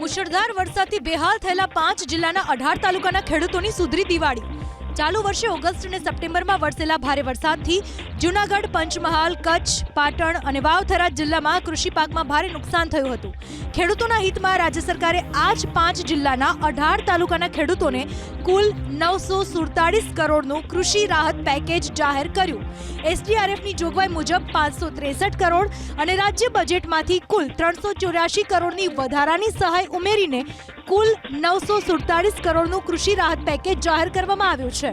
મુશળધાર વરસાદથી બેહાલ થયેલા 5 જિલ્લાના 18 તાલુકાના ખેડૂતોની સુધરી દિવાળી। ચાલુ વર્ષે ઓગસ્ટ અને સપ્ટેમ્બરમાં વરસેલા ભારે વરસાદથી જૂનાગઢ, પંચમહાલ, કચ્છ, પાટણ અને વાવ-થરાદ જિલ્લામાં કૃષિ પાકમાં ભારે નુકસાન થયું હતું। ખેડૂતોના હિતમાં રાજ્ય સરકારે આ જ 5 જિલ્લાના 18 તાલુકાના ખેડૂતોને કુલ 947 કરોડનું કૃષિ રાહત પેકેજ જાહેર કર્યું। એસડીઆરએફની જોગવાઈ મુજબ 563 કરોડ અને રાજ્ય બજેટમાંથી કુલ 384 કરોડની વધારાની સહાય ઉમેરીને કુલ 947 કરોડનું કૃષિ રાહત પેકેજ જાહેર કરવામાં આવ્યું છે।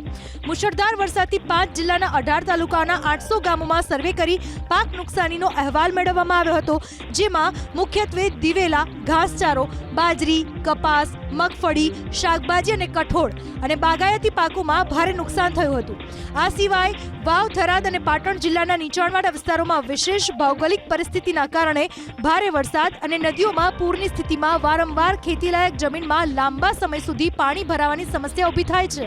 મુશળધાર વરસાદથી 5 જિલ્લાના 18 તાલુકાના 800 ગામોમાં સર્વે કરી પાક નુકસાનીનો અહેવાલ મેળવવામાં આવ્યો હતો, જેમાં મુખ્યત્વે દિવેલા, ઘાસચારો, બાજરી, કપાસ, મગફળી, શાકભાજી અને કઠોળ અને બાગાયતી પાકોમાં ભારે નુકસાન થયું હતું। આ સિવાય વાવ, થરાદ અને પાટણ જિલ્લાના નીચાણવાળા વિસ્તારોમાં વિશેષ ભૌગોલિક પરિસ્થિતિના કારણે ભારે વરસાદ અને નદીઓમાં પૂરની સ્થિતિમાં વારંવાર ખેતીલાયક જમીનમાં લાંબા સમય સુધી પાણી ભરાવાની સમસ્યા ઊભી થાય છે,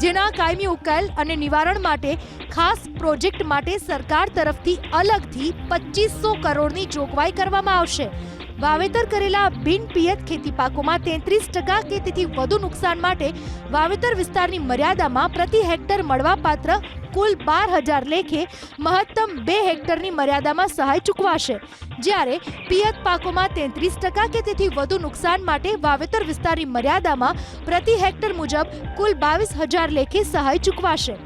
જેના કાયમી ઉકેલ અને નિવારણ માટે ખાસ પ્રોજેક્ટ માટે સરકાર તરફથી અલગથી 2500 કરોડની જોગવાઈ કરવામાં આવશે। વાવેતર કરેલા બિનપિયત ખેતી પાકોમાં 33% કે તેથી વધુ નુકસાન માટે વાવેતર વિસ્તારની મર્યાદામાં પ્રતિ હેક્ટર મળવાપાત્ર કુલ 12,000 લેખે મહત્તમ 2 હેક્ટરની મર્યાદામાં સહાય ચૂકવાશે, જ્યારે પિયત પાકોમાં 33% કે તેથી વધુ નુકસાન માટે વાવેતર વિસ્તારની મર્યાદામાં પ્રતિ હેક્ટર મુજબ કુલ 22,000 લેખે સહાય ચૂકવાશે।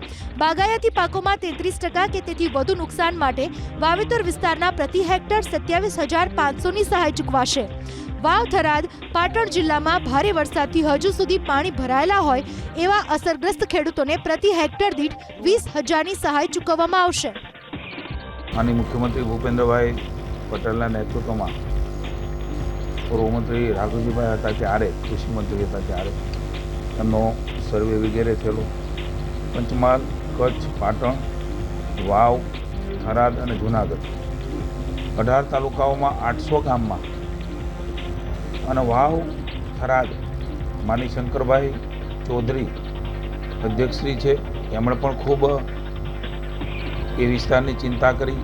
બાગાયતી પાકોમાં 33% કે તેથી વધુ નુકસાન માટે વાવેતર વિસ્તારના પ્રતિ હેક્ટર 27,500ની સહાય ચૂકવાશે। વાવ, થરાદ, પાટણ જિલ્લામાં ભારે વરસાદથી હજુ સુધી પાણી ભરાયેલા હોય એવા અસરગ્રસ્ત ખેડૂતોને પ્રતિ હેક્ટર દીઠ 20,000ની સહાય ચૂકવવામાં આવશે। માનનીય મુખ્યમંત્રી ભૂપેન્દ્રભાઈ પટેલના નેતૃત્વમાં પૂર્વ મંત્રી રાઘવજીભાઈ હતા ત્યારે, કૃષિ મંત્રી હતા ત્યારે એમનો સર્વે વગેરે થયેલો। પંચમહાલ, કચ્છ, પાટણ, વાવ, થરાદ અને જૂનાગઢ 18 તાલુકાઓમાં 800 ગામમાં અને વાવ, થરાદ માની શંકરભાઈ ચૌધરી અધ્યક્ષશ્રી છે, એમણે પણ ખૂબ એ વિસ્તારની ચિંતા કરી